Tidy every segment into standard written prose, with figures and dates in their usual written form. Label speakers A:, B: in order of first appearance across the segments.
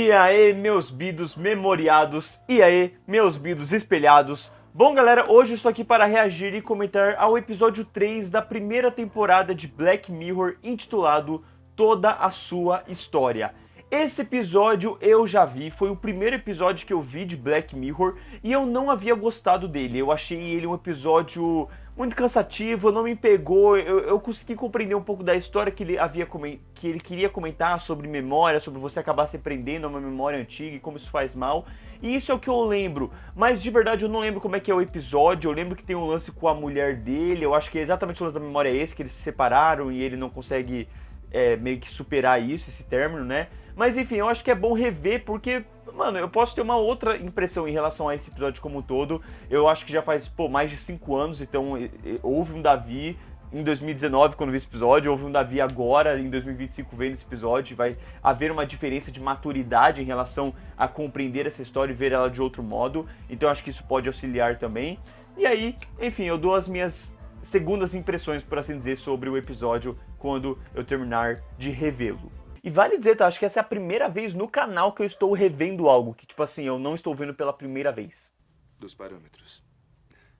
A: E aí, meus bidos memoriados, e aí, meus bidos espelhados. Bom, galera, hoje eu estou aqui para reagir e comentar ao episódio 3 da primeira temporada de Black Mirror, intitulado Toda a Sua História. Esse episódio eu já vi, foi o primeiro episódio que eu vi de Black Mirror e eu não havia gostado dele. Eu achei ele um episódio muito cansativo, não me pegou, eu consegui compreender um pouco da história que ele queria comentar sobre memória, sobre você acabar se prendendo a uma memória antiga e como isso faz mal. E isso é o que eu lembro, mas de verdade eu não lembro como é que é o episódio. Eu lembro que tem um lance com a mulher dele, eu acho que é exatamente o lance da memória esse, que eles se separaram e ele não consegue meio que superar isso, esse término, né? Mas enfim, eu acho que é bom rever porque, mano, eu posso ter uma outra impressão em relação a esse episódio como um todo. Eu acho que já faz, mais de 5 anos, então houve um Davi em 2019 quando vi esse episódio, houve um Davi agora em 2025 vendo esse episódio. Vai haver uma diferença de maturidade em relação a compreender essa história e ver ela de outro modo. Então eu acho que isso pode auxiliar também. E aí, enfim, eu dou as minhas segundas impressões, por assim dizer, sobre o episódio quando eu terminar de revê-lo. E vale dizer, tá? Acho que essa é a primeira vez no canal que eu estou revendo algo, que tipo assim, eu não estou vendo pela primeira vez.
B: Dos parâmetros.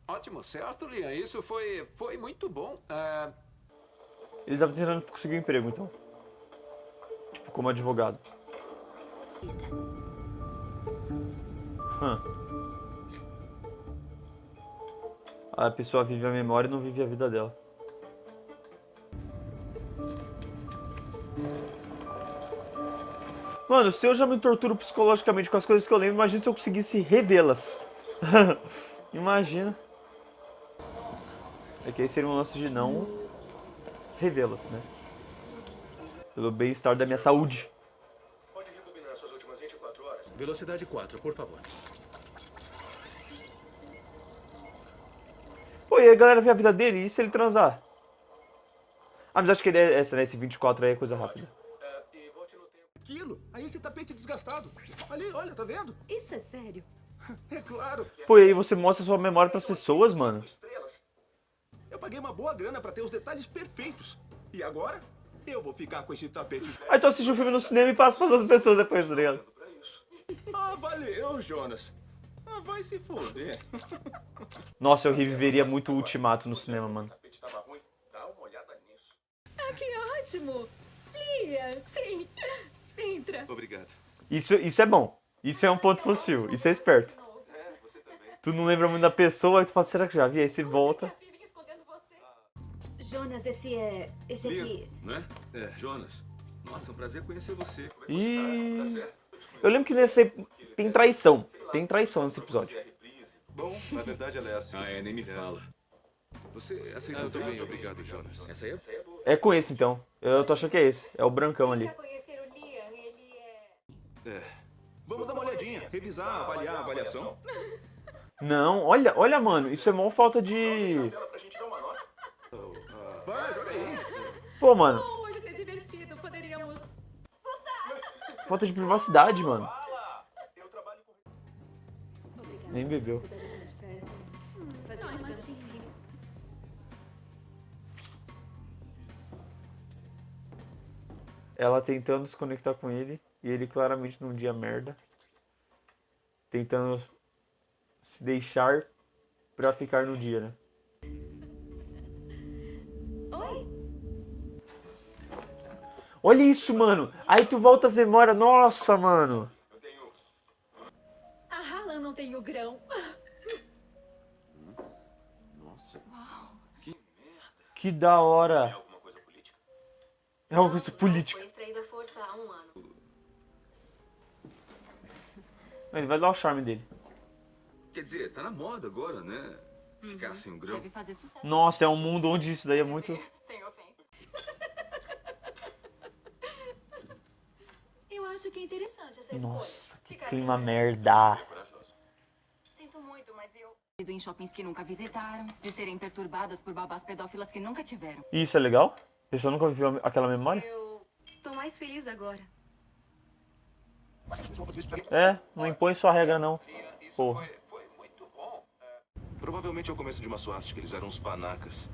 C: Ótimo, certo, Liam. Isso foi muito bom.
A: Ele estava tentando conseguir um emprego, então. Tipo, como advogado. A pessoa vive a memória e não vive a vida dela. Mano, se eu já me torturo psicologicamente com as coisas que eu lembro, imagina se eu conseguisse revê-las. Imagina. É que aí seria um lance de não revê-las, né? Pelo bem-estar da minha saúde.
B: Pode rebobinar suas últimas 24 horas?
C: Velocidade 4, por favor.
A: Pô, e a galera vê a vida dele, e se ele transar? Ah, mas acho que ele é essa, né? Esse 24 aí é coisa rápida.
B: E volte no tempo. Aquilo! Aí esse tapete desgastado. Ali, olha, tá vendo?
D: Isso é sério?
B: É claro.
A: Pô, e aí você mostra sua memória pras pessoas, mano.
B: Estrelas. Eu paguei uma boa grana pra ter os detalhes perfeitos. E agora? Eu vou ficar com esse tapete.
A: Aí tu assiste o filme no cinema e passa pras outras pessoas depois, tá ligado?
B: Ah, valeu, Jonas. Ah, vai se foder.
A: Nossa, eu reviveria muito o Ultimato no cinema, mano.
B: O tapete tava ruim. Dá uma olhada nisso.
D: Ah, que ótimo! Liam, sim. Entra.
B: Obrigado.
A: Isso é bom. Isso é um ponto positivo. Isso é esperto.
B: Você também.
A: Tu não lembra muito da pessoa, aí tu fala, será que já vi? Aí você volta.
D: Jonas, esse aqui.
E: Né? Jonas. Nossa, é um prazer conhecer você.
A: E... eu lembro que nesse tem traição. Tem traição nesse episódio.
B: Bom, na verdade ela é assim.
E: Nem me fala. Você aceitou
B: Eu tô bem,
E: tudo?
B: obrigado, Jonas.
E: Essa aí é...
A: É com esse, então. Eu tô achando que é esse. É o brancão ali.
D: Pra conhecer o Liam, ele é...
B: Vamos dar uma olhadinha, revisar, avaliar a avaliação.
A: Não, olha, mano. Isso é mó falta de...
B: Pra gente dar uma nota. Vai, joga aí.
A: Pô, mano.
D: Hoje ser divertido, poderíamos...
A: Falta de privacidade, mano.
B: Eu trabalho com...
D: Obrigada.
A: Nem bebeu.
D: Toda a gente parece... Fazer uma dancinha.
A: Ela tentando se conectar com ele. E ele claramente num dia merda. Tentando se deixar pra ficar no dia, né?
D: Oi?
A: Olha isso, mano. Aí tu volta as memórias. Nossa, mano.
D: A Harlan não tem o grão.
E: Nossa.
A: Que da hora.
B: Alguma coisa política?
A: É uma coisa política.
D: Foi extraído à força há 1 ano.
A: Ele vai dar o charme dele.
E: Quer dizer, tá na moda agora, né? Ficar sem um grão.
D: Deve fazer sucesso.
A: Nossa, é um mundo onde isso daí é muito...
D: Sem ofensa. Eu acho que é interessante essa escolha.
A: Nossa, que
D: Ficar
A: clima
D: sem
A: merda.
D: Sinto muito, mas eu... Em shoppings que nunca visitaram, de serem perturbadas por babás pedófilas que nunca tiveram.
A: E isso é legal? A pessoa nunca viveu aquela memória?
D: Eu tô mais feliz agora.
A: É, não impõe sua regra, não.
B: Isso
A: Porra.
B: foi muito bom. Provavelmente é o começo de uma suástica, eles eram uns panacas.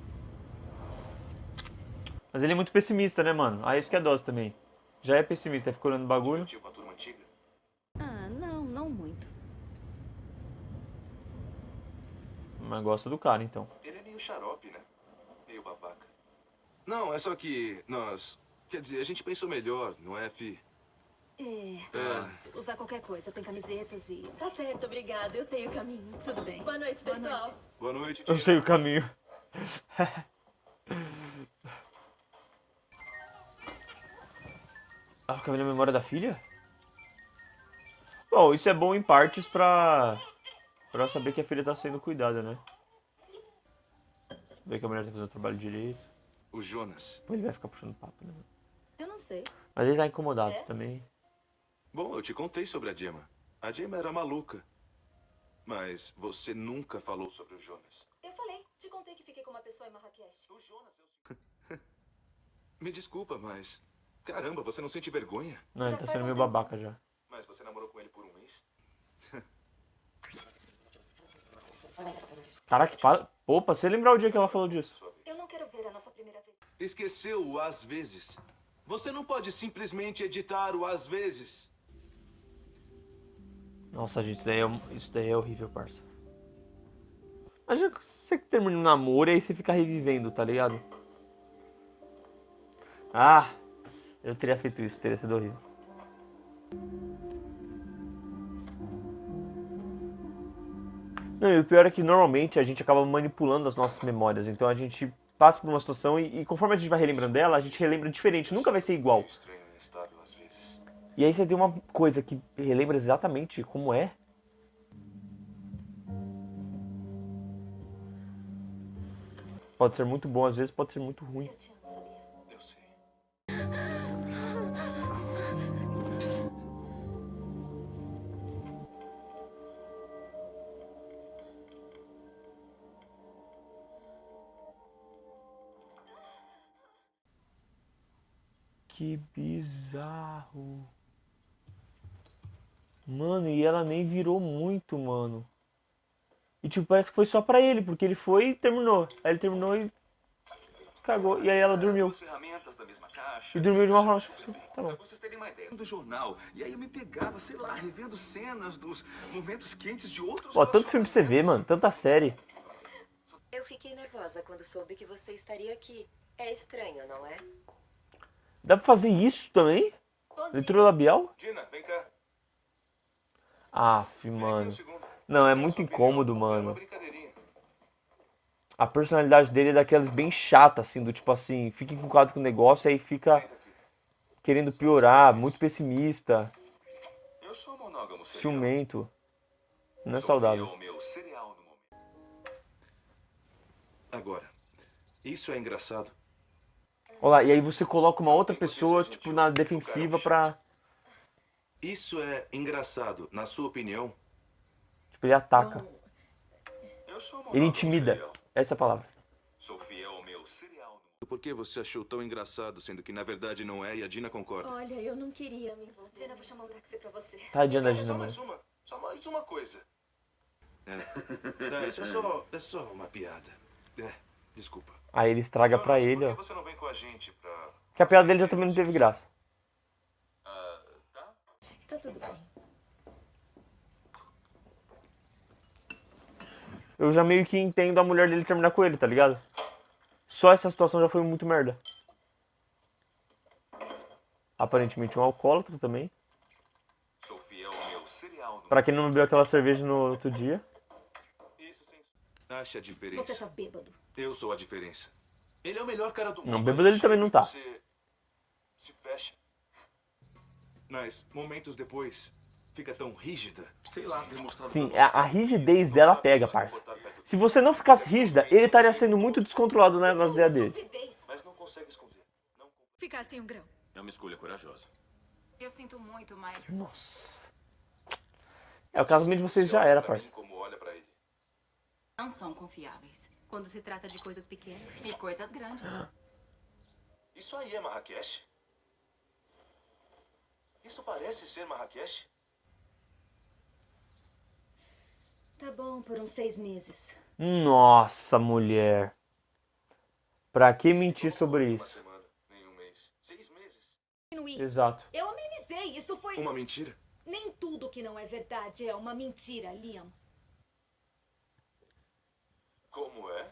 A: Mas ele é muito pessimista, né, mano? Aí isso que é dose também. Já é pessimista, ficou olhando bagulho.
B: Com a turma antiga.
F: muito.
A: Mas gosta do cara, então.
B: Ele é meio xarope, né? Meio babaca. Não, é só que nós... Quer dizer, a gente pensou melhor, não é, Fi?
F: Usar qualquer coisa. Tem camisetas e...
G: Tá certo, obrigada. Eu sei o caminho.
F: Tudo bem.
G: Boa noite,
F: Boa
G: pessoal.
F: noite.
B: Boa noite,
A: Eu sei o caminho. Ah, fica vendo a memória da filha? Bom, isso é bom em partes pra saber que a filha tá sendo cuidada, né? Ver que a mulher tá fazendo o trabalho direito.
B: O Jonas.
A: Depois ele vai ficar puxando papo, né?
F: Eu não sei.
A: Mas ele tá incomodado
F: É?
A: também.
B: Bom, eu te contei sobre a Gemma. A Gemma era maluca. Mas você nunca falou sobre o Jonas.
G: Eu falei. Te contei que fiquei com uma pessoa em Marrakech.
B: O Jonas é o... Me desculpa, mas... Caramba, você não sente vergonha?
A: Não, ele
F: Já
A: tá
F: faz
A: sendo
F: um
A: meio
F: tempo.
A: babaca já.
B: Mas você namorou com ele por um mês?
A: Caraca, para. Opa, você lembrar o dia que ela falou disso?
F: Eu não quero ver a nossa primeira vez.
B: Esqueceu o às vezes. Você não pode simplesmente editar o às vezes.
A: Nossa, gente, isso daí é horrível, parça. Imagina que você termina um namoro e aí você fica revivendo, tá ligado? Ah, eu teria feito isso, teria sido horrível. Não, e o pior é que normalmente a gente acaba manipulando as nossas memórias. Então a gente passa por uma situação e conforme a gente vai relembrando dela, a gente relembra diferente. Nunca vai ser igual.
B: Estranho e instável às vezes.
A: E aí você tem uma coisa que relembra exatamente como é. Pode ser muito bom, às vezes pode ser muito ruim.
F: Eu te amo, sabia?
B: Eu sei.
A: Que bizarro. Mano, e ela nem virou muito, mano. E tipo, parece que foi só pra ele, porque ele foi e terminou. Aí ele terminou e cagou. E aí ela dormiu.
E: Duas ferramentas da mesma caixa.
A: E dormiu de uma forma. Tá
E: Pra
A: bom.
E: vocês terem uma ideia do jornal. E aí eu me pegava, sei lá, revendo cenas dos momentos quentes de outros
A: Ó, tanto filme pra você ver, mano. Tanta série.
H: Eu fiquei nervosa quando soube que você estaria aqui. É estranho, não é?
A: Dá pra fazer isso também? Leitura labial?
B: Dina, vem cá.
A: Aff,
B: Vem aqui
A: mano.
B: um segundo.
A: Não, é
B: Quero
A: muito
B: sua
A: incômodo,
B: opinião. É uma
A: mano.
B: brincadeirinha.
A: A personalidade dele é daquelas bem chata, assim, do tipo assim, fica encucado com o negócio, aí fica
B: Senta aqui.
A: querendo piorar, muito pessimista,
E: Eu sou monógamo serial.
A: ciumento. Não é
E: Sou
A: saudável.
E: fiel ao meu cereal no momento.
B: Agora, isso é engraçado.
A: Olha lá, e aí você coloca uma outra pessoa, tipo, na defensiva pra...
B: Isso é engraçado, na sua opinião?
A: Tipo, ele ataca.
E: Eu sou
A: Ele
E: monógamo
A: intimida.
E: serial.
A: Essa é a palavra.
E: Sou fiel ao meu cereal no momento.
B: Por que você achou tão engraçado, sendo que na verdade não é e a Dina concorda?
G: Olha, eu não queria me envolver.
F: Dina, vou chamar um táxi pra você.
A: Tadinha da
B: Só
A: Gina,
B: mais
A: mano.
B: uma. Só mais uma coisa. Isso é só uma piada. Desculpa.
A: Aí ele estraga pra
B: Jonas,
A: ele, ó.
B: por que você não vem com a gente pra...
A: Porque a piada dele já também não teve graça.
G: Tá tudo bem.
A: Eu já meio que entendo a mulher dele terminar com ele, tá ligado? Só essa situação já foi muito merda. Aparentemente um alcoólatra também.
E: Sou fiel ao meu cereal no
A: Pra quem não bebeu aquela cerveja no outro dia.
B: Isso sim. Acha a diferença.
F: Você tá bêbado.
B: Eu sou a diferença. Ele é o melhor cara do mundo.
A: Não, bêbado ele também não tá.
B: Você se fecha. Mas momentos depois, fica tão rígida.
E: sei lá, demonstrado
A: Sim,
E: pra
A: a rigidez dela pega, parça. Se você não ficasse rígida, ele estaria sendo muito descontrolado, né, nas ideias dele.
F: Estupidez.
B: Mas não consegue esconder. Não...
G: Ficar assim um grão.
E: É uma escolha corajosa.
D: Eu sinto muito, mas
A: Nossa. É, o casamento de vocês já era,
B: Pra mim,
A: parça.
B: como olha pra ele.
D: não são confiáveis.
H: Quando se trata de coisas pequenas.
D: E coisas grandes.
B: Isso aí é Marrakech? Isso parece ser Marrakech?
F: Tá bom, por uns 6 meses.
A: Nossa, mulher. Pra que mentir sobre
B: Uma
A: isso?
B: semana, nem um mês. 6 meses.
F: Diminuí.
A: Exato.
F: Eu amenizei, isso foi...
B: Uma mentira?
F: Nem tudo que não é verdade é uma mentira, Liam.
B: Como é?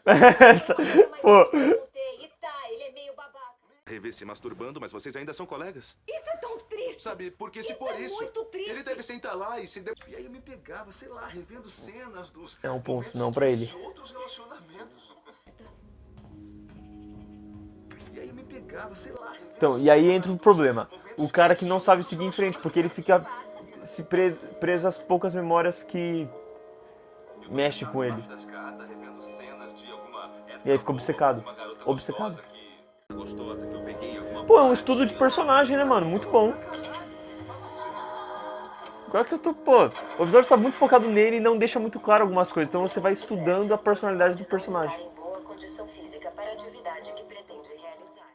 A: Pô,
F: E tá, ele é meio babaca.
B: Rever se masturbando, mas vocês ainda são colegas?
F: Isso é tão triste.
B: Sabe, porque se
F: Isso
B: for
F: é
B: isso,
F: muito triste.
B: ele deve sentar lá e se...
E: E aí eu me pegava, sei lá, revendo cenas dos
A: É um ponto
E: momentos
A: não pra
E: quentes
A: ele.
E: de outros relacionamentos. E aí eu me pegava, sei lá, revendo
A: então, e aí
E: cenas
A: entra o
E: dos
A: problema.
E: momentos
A: O cara que
E: quentes
A: não
E: de
A: sabe
E: outros
A: seguir em frente, porque ele fica se preso às poucas memórias que mexe com ele.
E: da escada, revendo cenas de alguma época
A: E aí fica
E: boa,
A: obcecado.
E: alguma garota
A: Obcecado.
E: gostosa que eu peguei em alguma
A: Pô, é um
E: boate,
A: estudo de personagem, né, mano? Muito bom. Agora que eu tô, pô, o episódio tá muito focado nele e não deixa muito claro algumas coisas. Então você vai estudando a personalidade do personagem.
H: Estar em boa condição física para a atividade que pretende realizar.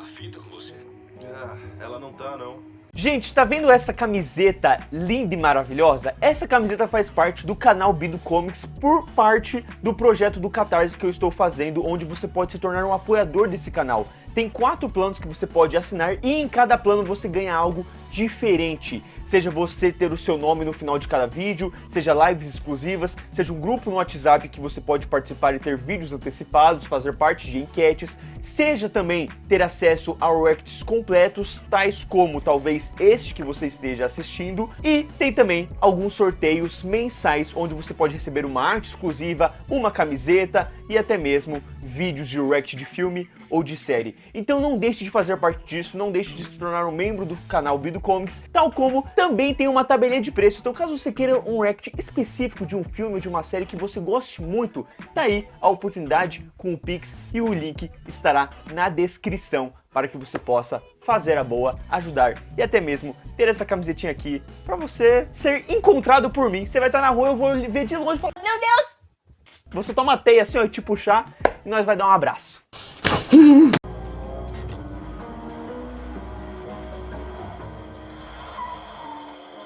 E: A fita com você.
B: Ah, ela não tá, não.
A: Gente, tá vendo essa camiseta linda e maravilhosa? Essa camiseta faz parte do canal Bido Comics por parte do projeto do Catarse que eu estou fazendo, onde você pode se tornar um apoiador desse canal. Tem 4 planos que você pode assinar e em cada plano você ganha algo diferente. Seja você ter o seu nome no final de cada vídeo, seja lives exclusivas, seja um grupo no WhatsApp que você pode participar e ter vídeos antecipados, fazer parte de enquetes, seja também ter acesso a reacts completos, tais como talvez este que você esteja assistindo, e tem também alguns sorteios mensais onde você pode receber uma arte exclusiva, uma camiseta e até mesmo vídeos de react de filme ou de série. Então não deixe de fazer parte disso, não deixe de se tornar um membro do canal Bido Comics, tal como também tem uma tabelinha de preço. Então caso você queira um react específico de um filme ou de uma série que você goste muito, tá aí a oportunidade com o Pix e o link estará na descrição para que você possa fazer a boa, ajudar e até mesmo ter essa camisetinha aqui para você ser encontrado por mim. Você vai estar na rua, eu vou ver de longe e falar: meu Deus! Você toma a teia assim, ó, e te puxar e nós vai dar um abraço.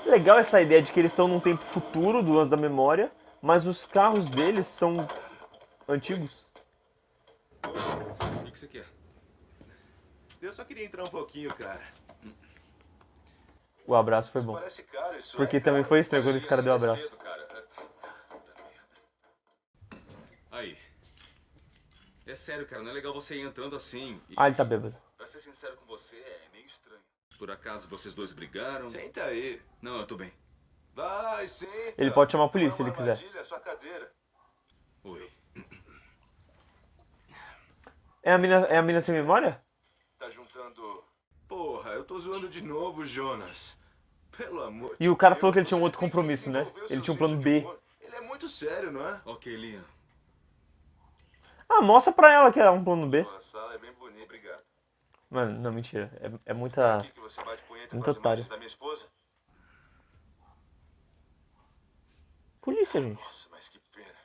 A: Legal essa ideia de que eles estão num tempo futuro do lance da memória, mas os carros deles são antigos.
E: O que você quer?
B: Eu só queria entrar um pouquinho, cara.
A: O abraço foi bom.
B: Parece caro isso.
A: Porque
B: é
A: também
B: caro.
A: foi estranho quando esse cara deu o abraço.
E: Cedo, cara. Puta merda. Aí. É sério, cara, não é legal você ir entrando assim.
A: Ah, ele tá bêbado.
E: Pra ser sincero com você, é meio estranho. Por acaso vocês dois brigaram?
B: Senta aí.
E: Não, eu tô bem.
B: Vai, senta.
A: Ele pode chamar a polícia se
B: Não é
A: ele
B: uma
A: quiser.
B: armadilha, é sua cadeira.
E: Oi.
A: É a mina sem memória?
B: Tá juntando... Porra, eu tô zoando de novo, Jonas. Pelo amor
A: E o cara falou que ele tinha um outro compromisso, né? Ele tinha um plano B.
B: Ele é muito sério, não é?
E: Ok, Liam.
A: Ah, mostra pra ela que era um plano B.
B: Sua sala é bem bonita. Obrigado.
A: Mano, não, mentira. É muita...
B: Aqui que você bate punheta
A: Muito
B: com as
A: otário.
B: imagens da minha esposa?
A: Polícia, gente.
B: Nossa, mas que pena.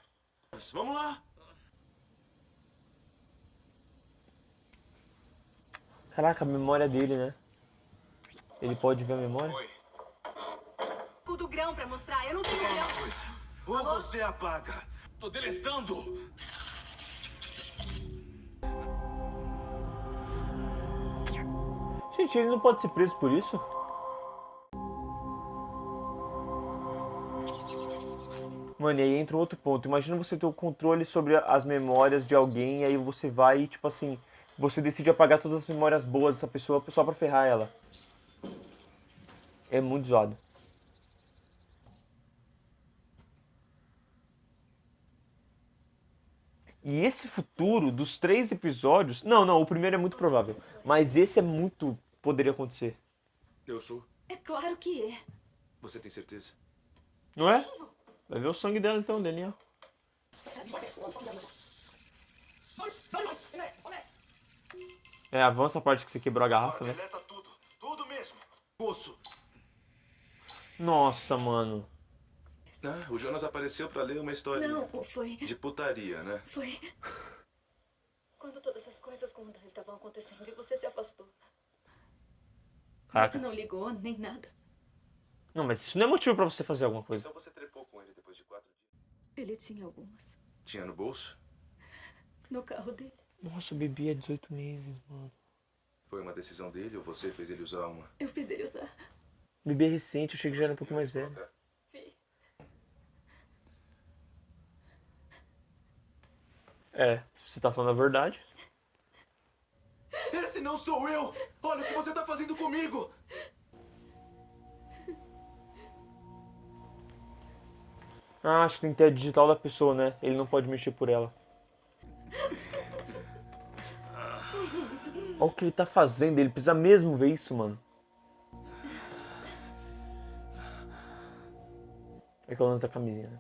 B: Mas vamos lá.
A: Caraca, a memória dele, né? Ele pode ver a memória?
E: Oi.
D: Do grão pra mostrar, eu não tenho grão.
B: Ou você apaga.
E: Tô deletando!
A: Gente, ele não pode ser preso por isso? Mano, e aí entra um outro ponto. Imagina você ter o controle sobre as memórias de alguém e aí você vai e, tipo assim, você decide apagar todas as memórias boas dessa pessoa só pra ferrar ela. É muito zoado. E esse futuro dos 3 episódios... Não, o primeiro é muito provável. Mas esse é muito... Poderia acontecer.
B: Eu sou.
F: É claro que é.
B: Você tem certeza?
A: Não é? Vai ver o sangue dela então, Daniel. É, avança a parte que você quebrou a garrafa, né?
B: Deleta tudo. Tudo mesmo. Poço.
A: Nossa, mano.
B: Ah, o Jonas apareceu pra ler uma história
F: Não, foi...
B: de putaria, né?
F: Foi... Quando todas as coisas ruins estavam acontecendo e você se afastou.
A: Caraca.
F: Você não ligou, nem nada.
A: Não, mas isso não é motivo pra você fazer alguma coisa.
B: Então você trepou com ele depois de 4 dias.
F: Ele tinha algumas.
B: Tinha no bolso?
F: No carro dele.
A: Nossa, o bebê é 18 meses, mano.
B: Foi uma decisão dele ou você fez ele usar uma?
F: Eu fiz ele usar.
A: Bebê recente, eu achei que já era um pouco mais velho. É, você tá falando a verdade.
B: Esse não sou eu! Olha o que você tá fazendo comigo!
A: Ah, acho que tem que ter a digital da pessoa, né? Ele não pode mexer por ela. Olha o que ele tá fazendo, ele precisa mesmo ver isso, mano. É que é o lance da camisinha, né?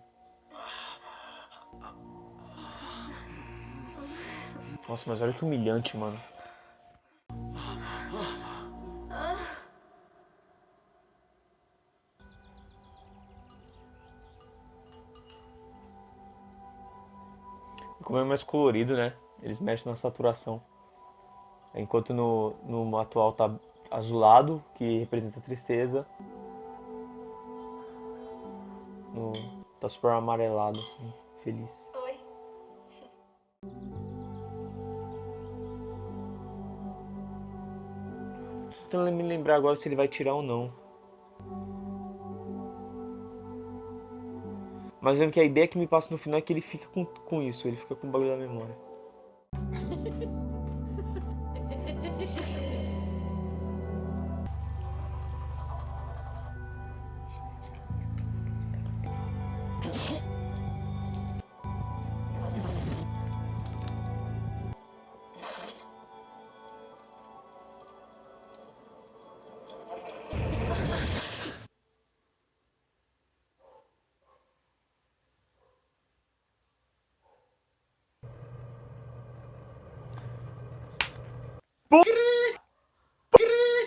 A: Nossa, mas olha que humilhante, mano. Como é mais colorido, né? Eles mexem na saturação. Enquanto no atual tá azulado, que representa tristeza. Tá super amarelado, assim, feliz.
G: Oi.
A: Tô tentando me lembrar agora se ele vai tirar ou não. Mas eu lembro que a ideia que me passa no final é que ele fica com isso, ele fica com o bagulho da memória.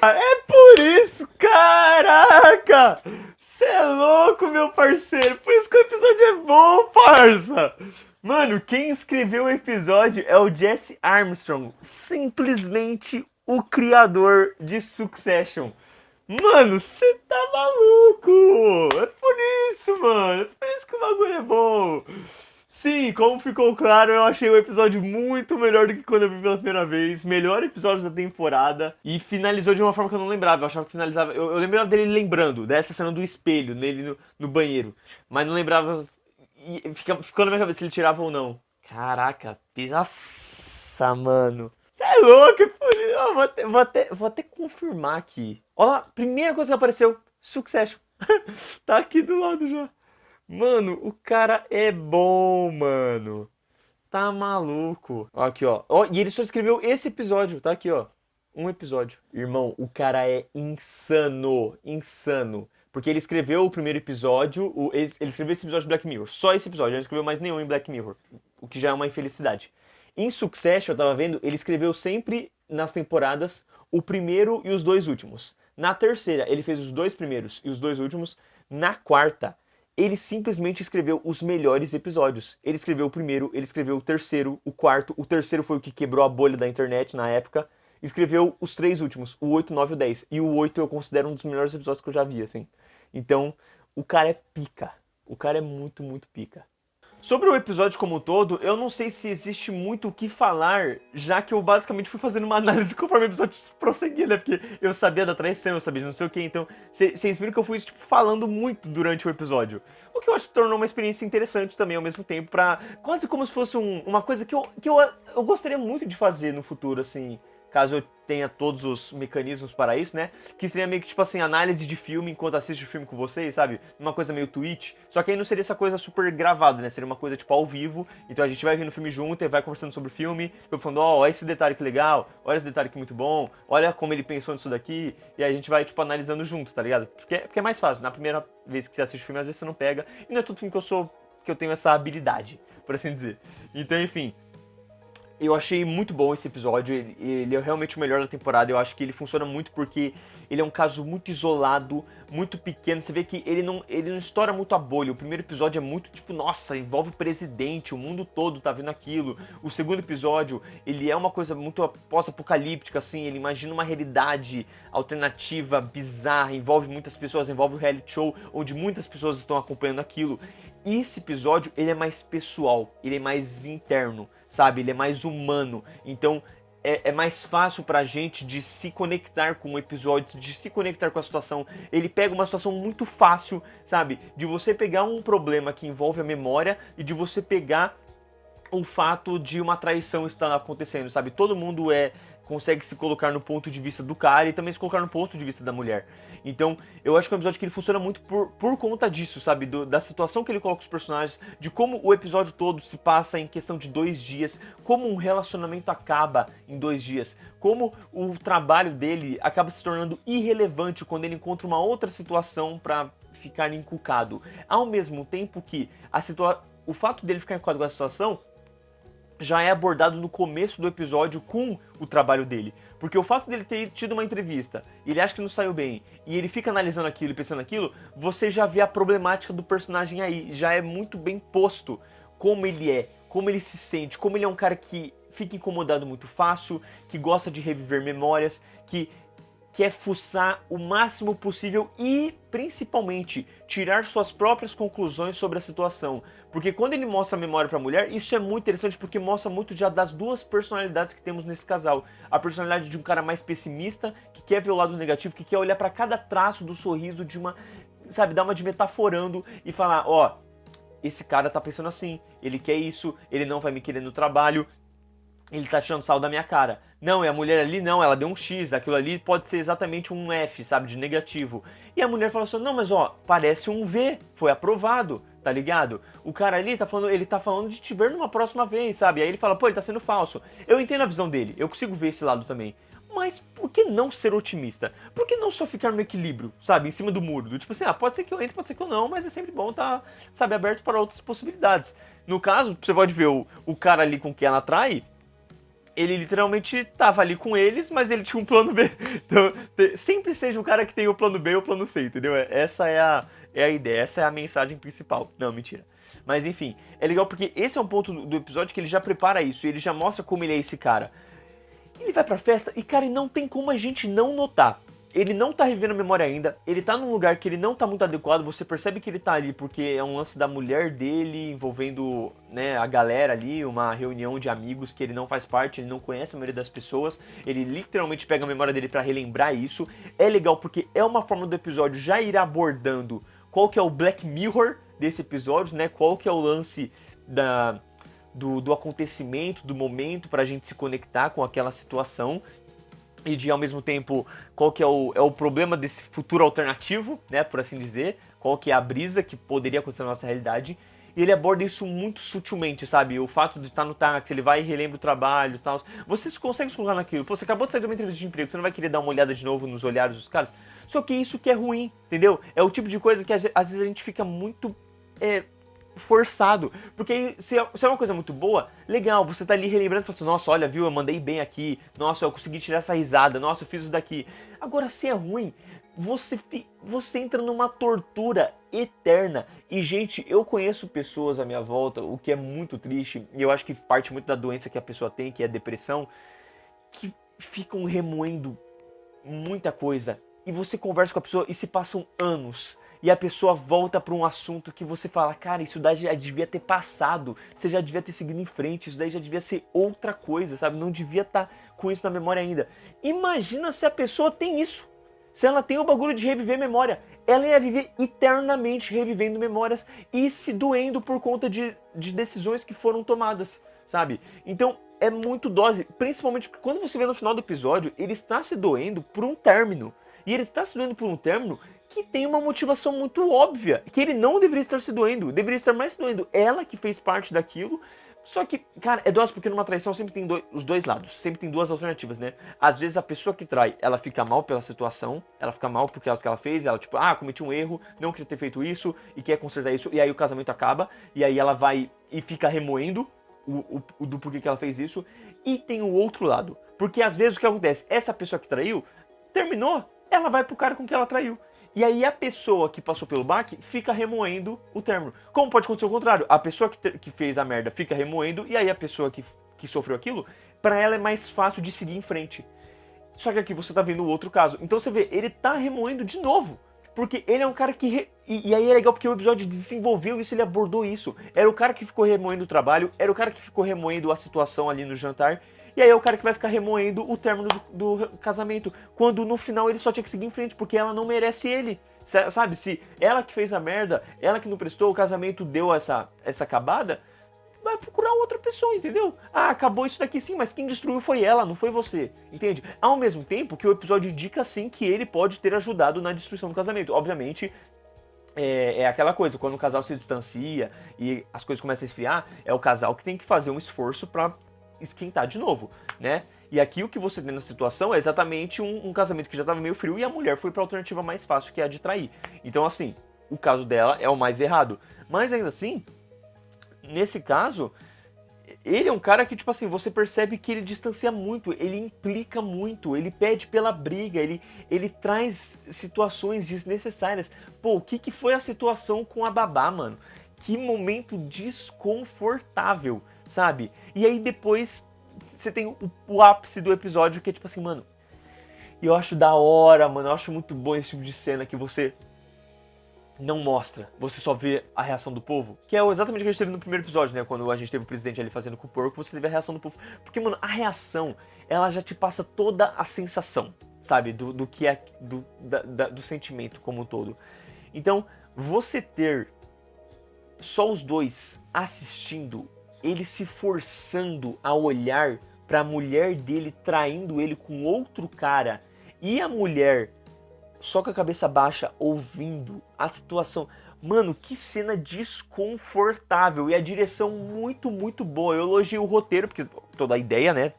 A: É por isso, caraca! Cê é louco, meu parceiro! Por isso que o episódio é bom, parça! Mano, quem escreveu o episódio é o Jesse Armstrong, simplesmente o criador de Succession. Mano, você tá maluco! É por isso, mano! É por isso que o bagulho é bom! Sim, como ficou claro, eu achei o episódio muito melhor do que quando eu vi pela primeira vez. Melhor episódio da temporada. E finalizou de uma forma que eu não lembrava. Eu achava que finalizava. Eu lembrava dele lembrando dessa cena do espelho, nele no banheiro. Mas não lembrava. E ficou na minha cabeça se ele tirava ou não. Caraca, nossa, mano. Você é louco, é por isso. Eu vou até confirmar aqui. Olha lá, primeira coisa que apareceu: Succession. Tá aqui do lado já. Mano, o cara é bom, mano. Tá maluco. Ó, aqui, ó. Ó, e ele só escreveu esse episódio, tá aqui, ó. Um episódio. Irmão, o cara é insano. Insano. Porque ele escreveu o primeiro episódio, ele escreveu esse episódio de Black Mirror. Só esse episódio, ele não escreveu mais nenhum em Black Mirror. O que já é uma infelicidade. Em Succession, eu tava vendo, ele escreveu sempre nas temporadas o primeiro e os dois últimos. Na terceira, ele fez os dois primeiros e os dois últimos. Na quarta, ele simplesmente escreveu os melhores episódios. Ele escreveu o primeiro, ele escreveu o terceiro, o quarto. O terceiro foi o que quebrou a bolha da internet na época. Escreveu os três últimos, o 8, 9 e o 10. E o 8 eu considero um dos melhores episódios que eu já vi, assim. Então, o cara é pica. O cara é muito, muito pica. Sobre o episódio como um todo, eu não sei se existe muito o que falar, já que eu basicamente fui fazendo uma análise conforme o episódio prosseguia, né? Porque eu sabia da traição, eu sabia de não sei o que, então vocês viram que eu fui tipo, falando muito durante o episódio. O que eu acho que tornou uma experiência interessante também ao mesmo tempo, pra quase como se fosse uma coisa que eu gostaria muito de fazer no futuro, assim, caso eu tenha todos os mecanismos para isso, né? Que seria meio que, tipo assim, análise de filme enquanto assisto o filme com vocês, sabe? Uma coisa meio Twitch. Só que aí não seria essa coisa super gravada, né? Seria uma coisa, tipo, ao vivo. Então a gente vai vendo o filme junto e vai conversando sobre o filme. Eu falando, ó, olha esse detalhe que legal, olha esse detalhe que muito bom, olha como ele pensou nisso daqui. E aí a gente vai, tipo, analisando junto, tá ligado? Porque é mais fácil. Na primeira vez que você assiste o filme, às vezes você não pega. E não é todo filme que eu tenho essa habilidade, por assim dizer. Então, enfim... Eu achei muito bom esse episódio, ele é realmente o melhor da temporada, eu acho que ele funciona muito porque ele é um caso muito isolado, muito pequeno, você vê que ele não estoura muito a bolha. O primeiro episódio é muito tipo, nossa, envolve o presidente, o mundo todo tá vendo aquilo. O segundo episódio, ele é uma coisa muito pós-apocalíptica, assim, ele imagina uma realidade alternativa, bizarra, envolve muitas pessoas, envolve o reality show, onde muitas pessoas estão acompanhando aquilo. E esse episódio, ele é mais pessoal, ele é mais interno, sabe? Ele é mais humano. Então, é mais fácil pra gente de se conectar com o episódio, de se conectar com a situação. Ele pega uma situação muito fácil, sabe? De você pegar um problema que envolve a memória e de você pegar o fato de uma traição estar acontecendo, sabe? Todo mundo consegue se colocar no ponto de vista do cara e também se colocar no ponto de vista da mulher. Então, eu acho que é um episódio que ele funciona muito por conta disso, sabe? Da situação que ele coloca os personagens, de como o episódio todo se passa em questão de 2 dias, como um relacionamento acaba em 2 dias, como o trabalho dele acaba se tornando irrelevante quando ele encontra uma outra situação pra ficar encucado. Ao mesmo tempo que o fato dele ficar encucado com a situação já é abordado no começo do episódio com o trabalho dele. Porque o fato dele ter tido uma entrevista, e ele acha que não saiu bem, e ele fica analisando aquilo e pensando naquilo, você já vê a problemática do personagem aí. Já é muito bem posto como ele é, como ele se sente, como ele é um cara que fica incomodado muito fácil, que gosta de reviver memórias, que quer fuçar o máximo possível e, principalmente, tirar suas próprias conclusões sobre a situação. Porque quando ele mostra a memória pra mulher, isso é muito interessante porque mostra muito já das 2 personalidades que temos nesse casal. A personalidade de um cara mais pessimista, que quer ver o lado negativo, que quer olhar pra cada traço do sorriso de uma, sabe, dar uma de metaforando e falar, ó, esse cara tá pensando assim, ele quer isso, ele não vai me querer no trabalho, ele tá tirando sal da minha cara. Não, e a mulher ali não, ela deu um X, aquilo ali pode ser exatamente um F, sabe, de negativo. E a mulher fala assim, não, mas ó, parece um V, foi aprovado, tá ligado? O cara ali ele tá falando de te ver numa próxima vez, sabe? Aí ele fala, pô, ele tá sendo falso. Eu entendo a visão dele, eu consigo ver esse lado também. Mas por que não ser otimista? Por que não só ficar no equilíbrio, sabe, em cima do muro? Do tipo assim, pode ser que eu entre, pode ser que eu não, mas é sempre bom estar, sabe, aberto para outras possibilidades. No caso, você pode ver o cara ali com quem ela trai, ele literalmente tava ali com eles, mas ele tinha um plano B. Então, sempre seja o cara que tem o plano B ou o plano C, entendeu? Essa é a ideia, essa é a mensagem principal. Não, mentira. Mas enfim, é legal porque esse é um ponto do episódio que ele já prepara isso, ele já mostra como ele é esse cara. Ele vai pra festa e, cara, não tem como a gente não notar. Ele não tá revivendo a memória ainda, ele tá num lugar que ele não tá muito adequado, você percebe que ele tá ali porque é um lance da mulher dele envolvendo, né, a galera ali, uma reunião de amigos que ele não faz parte, ele não conhece a maioria das pessoas, ele literalmente pega a memória dele pra relembrar isso. É legal porque é uma forma do episódio já ir abordando qual que é o Black Mirror desse episódio, né, qual que é o lance do acontecimento, do momento pra gente se conectar com aquela situação. E de, ao mesmo tempo, qual que é o problema desse futuro alternativo, né, por assim dizer, qual que é a brisa que poderia acontecer na nossa realidade. E ele aborda isso muito sutilmente, sabe? O fato de estar no táxi, ele vai e relembra o trabalho e tal. Você consegue se colocar naquilo. Pô, você acabou de sair de uma entrevista de emprego, você não vai querer dar uma olhada de novo nos olhares dos caras? Só que isso que é ruim, entendeu? É o tipo de coisa que às vezes a gente fica muito forçado, porque se é uma coisa muito boa, legal, você tá ali relembrando e fala assim, nossa, olha, viu, eu mandei bem aqui, nossa, eu consegui tirar essa risada, nossa, eu fiz isso daqui. Agora, se é ruim, você entra numa tortura eterna. E, gente, eu conheço pessoas à minha volta, o que é muito triste, e eu acho que parte muito da doença que a pessoa tem, que é a depressão, que ficam remoendo muita coisa, e você conversa com a pessoa e se passam anos, e a pessoa volta para um assunto que você fala, cara, isso daí já devia ter passado, você já devia ter seguido em frente, isso daí já devia ser outra coisa, sabe? Não devia estar com isso na memória ainda. Imagina se a pessoa tem isso, se ela tem o bagulho de reviver memória, ela ia viver eternamente revivendo memórias e se doendo por conta de decisões que foram tomadas, sabe? Então é muito dose, principalmente porque quando você vê no final do episódio, ele está se doendo por um término, e ele está se doendo por um término que tem uma motivação muito óbvia, que ele não deveria estar se doendo, deveria estar mais se doendo ela que fez parte daquilo. Só que, cara, é dose porque numa traição sempre tem os dois lados, sempre tem 2 alternativas, né? Às vezes a pessoa que trai, ela fica mal pela situação, ela fica mal por causa que ela fez, ela tipo, cometi um erro, não queria ter feito isso, e quer consertar isso, e aí o casamento acaba, e aí ela vai e fica remoendo o do porquê que ela fez isso. E tem o outro lado, porque às vezes o que acontece, essa pessoa que traiu, terminou, ela vai pro cara com quem ela traiu. E aí a pessoa que passou pelo baque fica remoendo o término. Como pode acontecer o contrário? A pessoa que fez a merda fica remoendo, e aí a pessoa que sofreu aquilo, pra ela é mais fácil de seguir em frente. Só que aqui você tá vendo o outro caso. Então você vê, ele tá remoendo de novo. Porque ele é um cara que... E aí é legal porque o episódio desenvolveu isso, ele abordou isso. Era o cara que ficou remoendo o trabalho, era o cara que ficou remoendo a situação ali no jantar. e aí é o cara que vai ficar remoendo o término do casamento, quando no final ele só tinha que seguir em frente, porque ela não merece ele, sabe? Se ela que fez a merda, ela que não prestou, o casamento deu essa acabada, vai procurar outra pessoa, entendeu? Ah, acabou isso daqui sim, mas quem destruiu foi ela, não foi você, entende? Ao mesmo tempo que o episódio indica sim que ele pode ter ajudado na destruição do casamento. Obviamente, é aquela coisa, quando o casal se distancia e as coisas começam a esfriar, é o casal que tem que fazer um esforço pra esquentar de novo, né? E aqui o que você tem na situação é exatamente um casamento que já estava meio frio e a mulher foi pra alternativa mais fácil, que é a de trair. Então, assim, o caso dela é o mais errado. Mas ainda assim, nesse caso, ele é um cara que, tipo assim, você percebe que ele distancia muito, ele implica muito, ele pede pela briga, ele traz situações desnecessárias. Pô, o que foi a situação com a babá, mano? Que momento desconfortável, sabe? E aí depois você tem o ápice do episódio, que é tipo assim, mano, eu acho da hora, mano, eu acho muito bom esse tipo de cena que você não mostra, você só vê a reação do povo, que é exatamente o que a gente teve no primeiro episódio, né, quando a gente teve o presidente ali fazendo com o porco, você teve a reação do povo, porque, mano, a reação, ela já te passa toda a sensação, sabe, do que é, do sentimento como um todo. Então, você ter só os dois assistindo, ele se forçando a olhar pra mulher dele traindo ele com outro cara, e a mulher só com a cabeça baixa, ouvindo a situação. Mano, que cena desconfortável. E a direção muito, muito boa. Eu elogio o roteiro, porque toda a ideia, né,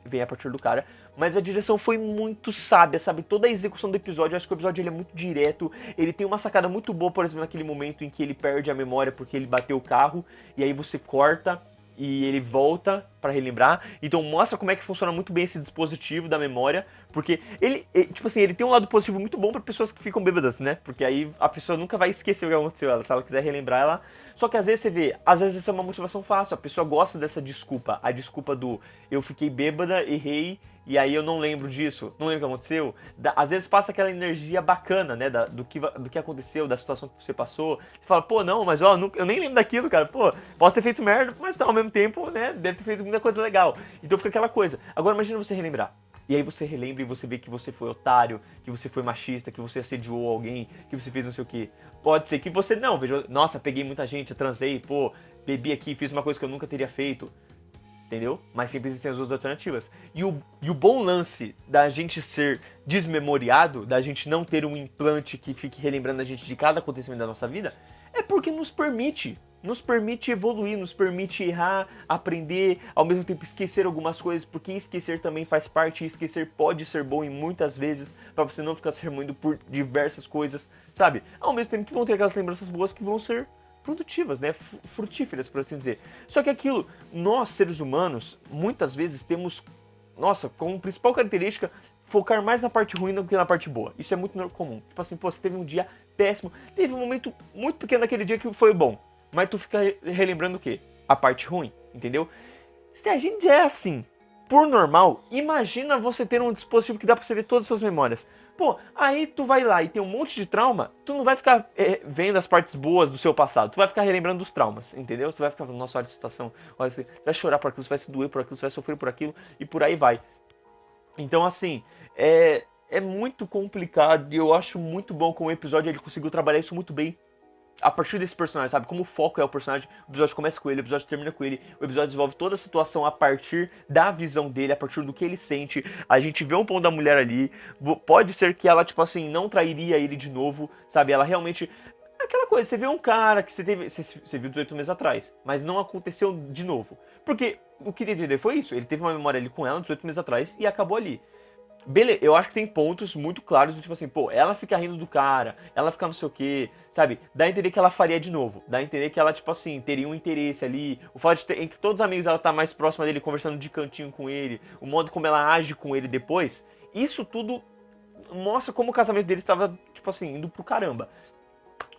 A: vem a partir do cara. Mas a direção foi muito sábia, sabe? Toda a execução do episódio, eu acho que o episódio ele é muito direto. Ele tem uma sacada muito boa, por exemplo, naquele momento em que ele perde a memória porque ele bateu o carro. E aí você corta e ele volta pra relembrar. Então mostra como é que funciona muito bem esse dispositivo da memória, porque ele tipo assim, ele tem um lado positivo muito bom pra pessoas que ficam bêbadas, né? Porque aí a pessoa nunca vai esquecer o que aconteceu, se ela quiser relembrar ela. Só que às vezes você vê, às vezes isso é uma motivação fácil, a pessoa gosta dessa desculpa, a desculpa do eu fiquei bêbada, errei, e aí eu não lembro disso, não lembro o que aconteceu. Às vezes passa aquela energia bacana, né, do que aconteceu, da situação que você passou. Você fala, pô, não, mas ó, eu nem lembro daquilo, cara. Pô, posso ter feito merda, mas ao mesmo tempo, né, deve ter feito muita coisa legal. Então fica aquela coisa. Agora imagina você relembrar. E aí você relembra e você vê que você foi otário, que você foi machista, que você assediou alguém, que você fez não sei o quê. Pode ser que você não, veja, nossa, peguei muita gente, transei, pô, bebi aqui, fiz uma coisa que eu nunca teria feito. Entendeu? Mas sempre existem as outras alternativas. E o bom lance da gente ser desmemoriado, da gente não ter um implante que fique relembrando a gente de cada acontecimento da nossa vida, é porque nos permite evoluir, nos permite errar, aprender, ao mesmo tempo esquecer algumas coisas, porque esquecer também faz parte, e esquecer pode ser bom em muitas vezes, pra você não ficar se remoendo por diversas coisas, sabe? Ao mesmo tempo que vão ter aquelas lembranças boas que vão ser produtivas, né, frutíferas, por assim dizer. Só que aquilo, nós seres humanos, muitas vezes temos, nossa, como principal característica, focar mais na parte ruim do que na parte boa. Isso é muito comum. Tipo assim, pô, você teve um dia péssimo, teve um momento muito pequeno naquele dia que foi bom, mas tu fica relembrando o quê? A parte ruim, entendeu? Se a gente é assim, por normal, imagina você ter um dispositivo que dá pra você ver todas as suas memórias. Pô, aí tu vai lá e tem um monte de trauma, tu não vai ficar vendo as partes boas do seu passado, tu vai ficar relembrando dos traumas, entendeu? Tu vai ficar falando, nossa, olha essa situação, olha, você vai chorar por aquilo, você vai se doer por aquilo, você vai sofrer por aquilo, e por aí vai. Então, assim, é muito complicado e eu acho muito bom como o episódio ele conseguiu trabalhar isso muito bem. A partir desse personagem, sabe? Como o foco é o personagem, o episódio começa com ele, o episódio termina com ele, o episódio desenvolve toda a situação a partir da visão dele, a partir do que ele sente. A gente vê um ponto da mulher ali, pode ser que ela, tipo assim, não trairia ele de novo, sabe? Ela realmente... Aquela coisa, você vê um cara que você viu 18 meses atrás, mas não aconteceu de novo. Porque o que ele entender foi isso, ele teve uma memória ali com ela 18 meses atrás e acabou ali. Beleza, eu acho que tem pontos muito claros do tipo assim, pô, ela fica rindo do cara, ela fica não sei o que, sabe? Dá a entender que ela faria de novo, dá a entender que ela, tipo assim, teria um interesse ali. O fato de ter, entre todos os amigos ela tá mais próxima dele, conversando de cantinho com ele, o modo como ela age com ele depois, isso tudo mostra como o casamento dele estava, tipo assim, indo pro caramba.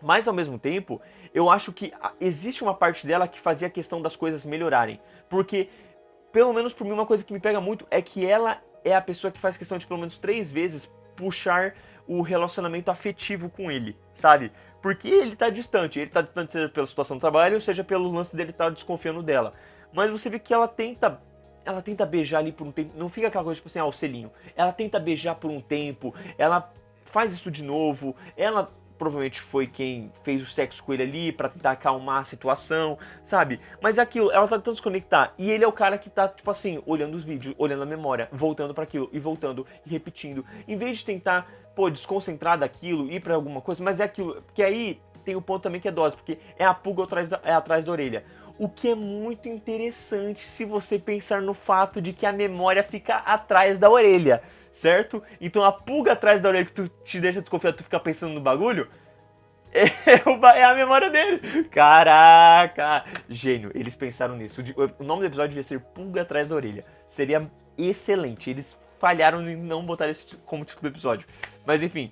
A: Mas ao mesmo tempo, eu acho que existe uma parte dela que fazia a questão das coisas melhorarem. Porque, pelo menos por mim, uma coisa que me pega muito é que ela é a pessoa que faz questão de pelo menos 3 vezes puxar o relacionamento afetivo com ele, sabe? Porque ele tá distante seja pela situação do trabalho, seja pelo lance dele estar desconfiando dela. Mas você vê que ela tenta ela tenta beijar ali por um tempo, não fica aquela coisa tipo assim, o selinho. Ela tenta beijar por um tempo, ela faz isso de novo, ela provavelmente foi quem fez o sexo com ele ali pra tentar acalmar a situação, sabe? Mas é aquilo, ela tá tentando se conectar. E ele é o cara que tá, tipo assim, olhando os vídeos, olhando a memória, voltando pra aquilo, e voltando, e repetindo. Em vez de tentar, desconcentrar daquilo, ir pra alguma coisa, mas é aquilo. Porque aí tem o ponto também que é dose, porque é a pulga atrás da orelha. O que é muito interessante se você pensar no fato de que a memória fica atrás da orelha, certo? Então a pulga atrás da orelha que tu te deixa desconfiado, tu fica pensando no bagulho, é a memória dele. Caraca! Gênio, eles pensaram nisso. O nome do episódio devia ser Pulga Atrás da Orelha. Seria excelente. Eles falharam em não botar esse como título do episódio. Mas enfim,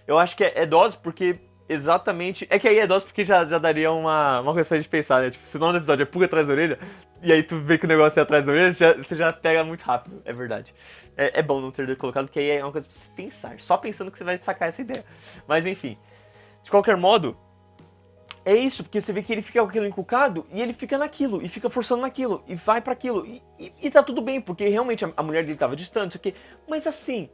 A: eu acho que é dose porque... Exatamente. É que aí é dose porque já daria uma coisa pra gente pensar, né? Tipo, se o nome do episódio é Pulga Atrás da Orelha, e aí tu vê que o negócio é atrás da orelha, você já pega muito rápido, é verdade. É bom não ter colocado, porque aí é uma coisa pra você pensar. Só pensando que você vai sacar essa ideia. Mas enfim. De qualquer modo, é isso, porque você vê que ele fica com aquilo encucado, e ele fica naquilo, e fica forçando naquilo, e vai pra aquilo. E tá tudo bem, porque realmente a mulher dele tava distante, isso aqui. Mas assim,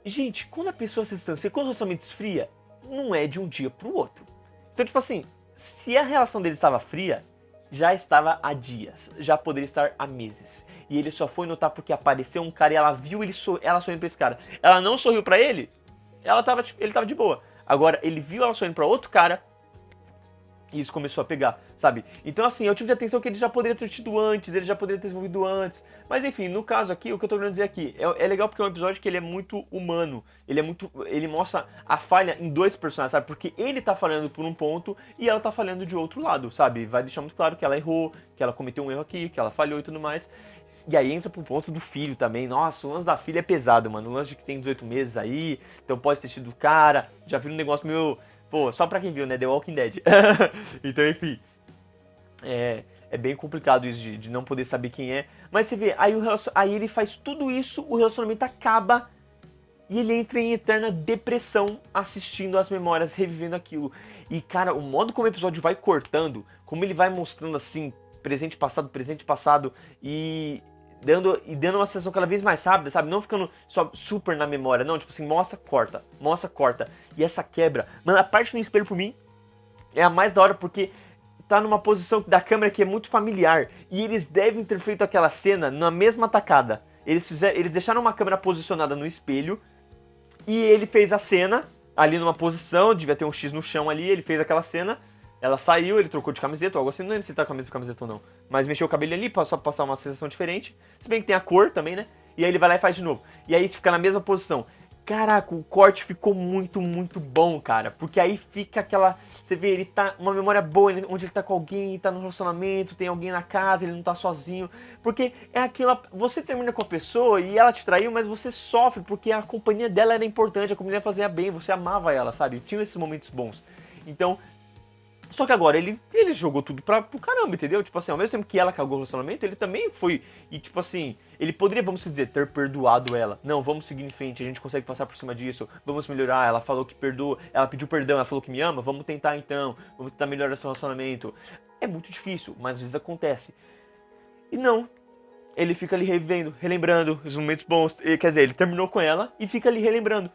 A: gente, quando a pessoa se distancia, quando o relacionamento esfria, não é de um dia pro outro. Então, tipo assim, se a relação dele estava fria, já estava há dias, já poderia estar há meses. E ele só foi notar porque apareceu um cara e ela viu ela sorrindo pra esse cara. Ela não sorriu pra ele, ele tava de boa. Agora, ele viu ela sorrindo pra outro cara, e isso começou a pegar, sabe? Então assim, é o tipo de atenção que ele já poderia ter tido antes, ele já poderia ter desenvolvido antes. Mas enfim, no caso aqui, o que eu tô querendo dizer aqui, é legal porque é um episódio que ele é muito humano. Ele mostra a falha em dois personagens, sabe? Porque ele tá falhando por um ponto e ela tá falhando de outro lado, sabe? Vai deixar muito claro que ela errou, que ela cometeu um erro aqui, que ela falhou e tudo mais. E aí entra pro ponto do filho também. Nossa, o lance da filha é pesado, mano. O lance de que tem 18 meses aí, então pode ter sido o cara. Já vi um negócio meio... Pô, só pra quem viu, né? The Walking Dead. Então, enfim. É bem complicado isso de não poder saber quem é. Mas você vê, aí ele faz tudo isso, o relacionamento acaba e ele entra em eterna depressão assistindo as memórias, revivendo aquilo. E, cara, o modo como o episódio vai cortando, como ele vai mostrando assim, presente, passado, e dando uma sensação cada vez mais rápida, sabe? Não ficando só super na memória, não, tipo assim, mostra, corta. E essa quebra, mano, a parte no espelho por mim é a mais da hora porque tá numa posição da câmera que é muito familiar. E eles devem ter feito aquela cena na mesma tacada. Eles deixaram uma câmera posicionada no espelho e ele fez a cena ali numa posição, devia ter um X no chão ali, ele fez aquela cena. Ela saiu, ele trocou de camiseta, algo assim, não lembro se tá com a mesma camiseta ou não. Mas mexeu o cabelo ali, só pra passar uma sensação diferente. Se bem que tem a cor também, né? E aí ele vai lá e faz de novo. E aí fica na mesma posição. Caraca, o corte ficou muito, muito bom, cara. Porque aí fica aquela... Você vê, ele tá uma memória boa, onde ele tá com alguém, tá no relacionamento, tem alguém na casa, ele não tá sozinho. Porque é aquilo... Você termina com a pessoa e ela te traiu, mas você sofre porque a companhia dela era importante, a companhia fazia bem, você amava ela, sabe? Tinha esses momentos bons. Então... Só que agora ele jogou tudo pro caramba, entendeu? Tipo assim, ao mesmo tempo que ela cagou o relacionamento, ele também foi... E tipo assim, ele poderia, vamos dizer, ter perdoado ela. Não, vamos seguir em frente, a gente consegue passar por cima disso, vamos melhorar. Ela falou que perdoa, ela pediu perdão, ela falou que me ama, vamos tentar então, vamos tentar melhorar esse relacionamento. É muito difícil, mas às vezes acontece. E não, ele fica ali revivendo, relembrando os momentos bons. Quer dizer, ele terminou com ela e fica ali relembrando.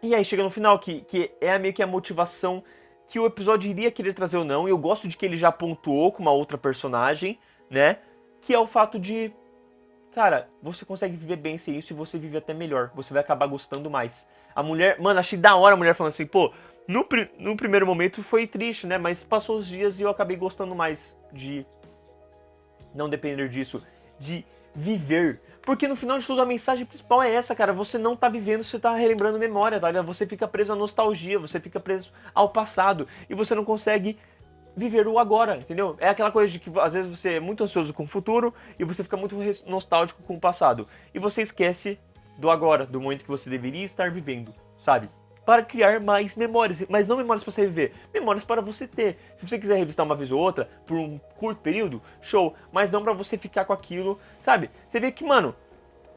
A: E aí chega no final, que é meio que a motivação... que o episódio iria querer trazer ou não, e eu gosto de que ele já pontuou com uma outra personagem, né? Que é o fato de, cara, você consegue viver bem sem isso e você vive até melhor, você vai acabar gostando mais. A mulher, mano, achei da hora a mulher falando assim, pô, no primeiro momento foi triste, né? Mas passou os dias e eu acabei gostando mais de não depender disso, de viver. Porque no final de tudo a mensagem principal é essa, cara. Você não tá vivendo, você tá relembrando memória, tá? Você fica preso à nostalgia, você fica preso ao passado. E você não consegue viver o agora, entendeu? É aquela coisa de que às vezes você é muito ansioso com o futuro e você fica muito nostálgico com o passado. E você esquece do agora, do momento que você deveria estar vivendo, sabe? Para criar mais memórias, mas não memórias para você viver, memórias para você ter. Se você quiser revistar uma vez ou outra, por um curto período, show, mas não para você ficar com aquilo, sabe? Você vê que, mano,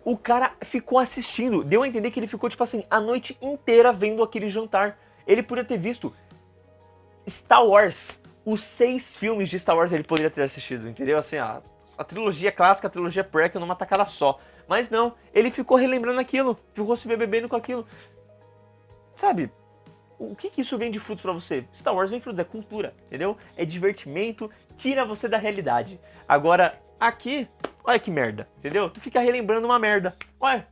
A: o cara ficou assistindo, deu a entender que ele ficou, tipo assim, a noite inteira vendo aquele jantar. Ele podia ter visto Star Wars, os 6 filmes de Star Wars ele poderia ter assistido, entendeu? Assim, a trilogia clássica, a trilogia prequel numa tacada só. Mas não, ele ficou relembrando aquilo, ficou se bebendo com aquilo. Sabe, o que isso vem de frutos pra você? Star Wars vem de frutos, é cultura, entendeu? É divertimento, tira você da realidade. Agora, aqui, olha que merda, entendeu? Tu fica relembrando uma merda. Olha,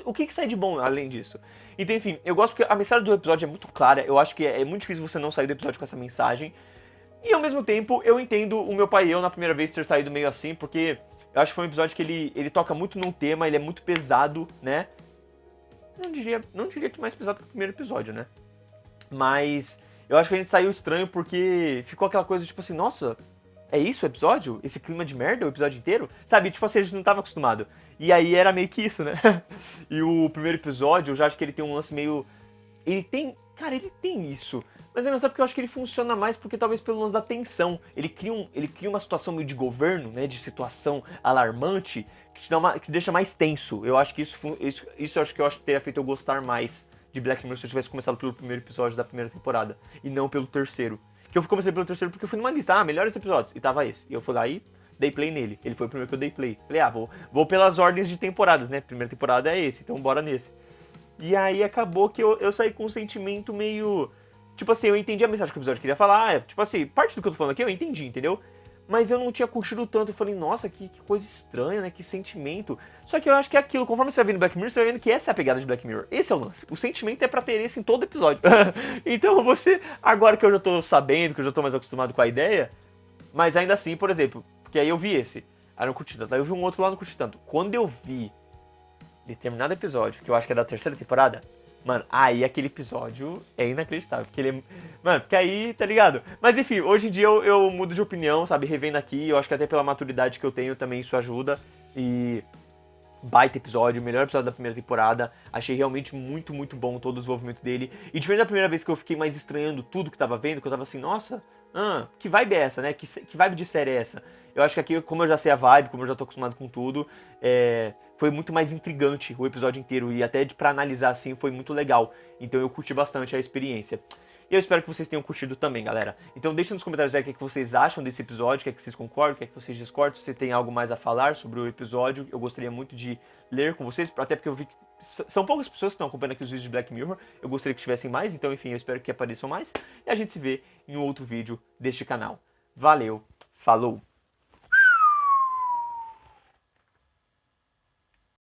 A: o que sai de bom além disso? Então, enfim, eu gosto porque a mensagem do episódio é muito clara, eu acho que é muito difícil você não sair do episódio com essa mensagem. E ao mesmo tempo, eu entendo o meu pai e eu na primeira vez ter saído meio assim, porque eu acho que foi um episódio que ele toca muito num tema, ele é muito pesado, né? Não diria que mais pesado que o primeiro episódio, né? Mas eu acho que a gente saiu estranho porque ficou aquela coisa tipo assim, nossa, é isso o episódio? Esse clima de merda o episódio inteiro? Sabe, tipo assim, a gente não tava acostumado. E aí era meio que isso, né? E o primeiro episódio, eu já acho que ele tem um lance meio... Cara, ele tem isso. Mas é engraçado porque eu acho que ele funciona mais porque talvez pelo lance da tensão. Ele cria uma situação meio de governo, né? De situação alarmante, que deixa mais tenso. Eu acho que isso eu acho que teria feito eu gostar mais de Black Mirror se eu tivesse começado pelo primeiro episódio da primeira temporada. E não pelo terceiro. Que eu comecei pelo terceiro porque eu fui numa lista, melhores episódios. E tava esse. E eu fui lá e dei play nele. Ele foi o primeiro que eu dei play. Falei, vou pelas ordens de temporadas, né? Primeira temporada é esse, então bora nesse. E aí acabou que eu saí com um sentimento meio... Tipo assim, eu entendi a mensagem que o episódio queria falar. Tipo assim, parte do que eu tô falando aqui eu entendi, entendeu? Mas eu não tinha curtido tanto. Eu falei, nossa, que coisa estranha, né? Que sentimento. Só que eu acho que é aquilo. Conforme você vai vendo Black Mirror, você vai vendo que essa é a pegada de Black Mirror. Esse é o lance. O sentimento é pra ter esse em todo episódio. Então você, agora que eu já tô sabendo, que eu já tô mais acostumado com a ideia, mas ainda assim, por exemplo, porque aí eu vi esse, aí não curti tanto. Aí eu vi um outro lá, não curti tanto. Quando eu vi determinado episódio, que eu acho que é da terceira temporada, mano, aí aquele episódio é inacreditável. Porque ele é... Mano, porque aí, tá ligado? Mas enfim, hoje em dia eu mudo de opinião, sabe? Revendo aqui, eu acho que até pela maturidade que eu tenho também isso ajuda. E... baita episódio, melhor episódio da primeira temporada. Achei realmente muito, muito bom todo o desenvolvimento dele. E diferente da primeira vez que eu fiquei mais estranhando tudo que tava vendo, que eu tava assim, nossa, que vibe é essa, né? Que vibe de série é essa? Eu acho que aqui, como eu já sei a vibe, como eu já tô acostumado com tudo, foi muito mais intrigante o episódio inteiro. E até pra analisar assim, foi muito legal. Então eu curti bastante a experiência. E eu espero que vocês tenham curtido também, galera. Então deixa nos comentários aí o que vocês acham desse episódio, o que vocês concordam, o que vocês discordam, se tem algo mais a falar sobre o episódio. Eu gostaria muito de ler com vocês, até porque eu vi que são poucas pessoas que estão acompanhando aqui os vídeos de Black Mirror. Eu gostaria que tivessem mais, então enfim, eu espero que apareçam mais. E a gente se vê em um outro vídeo deste canal. Valeu, falou!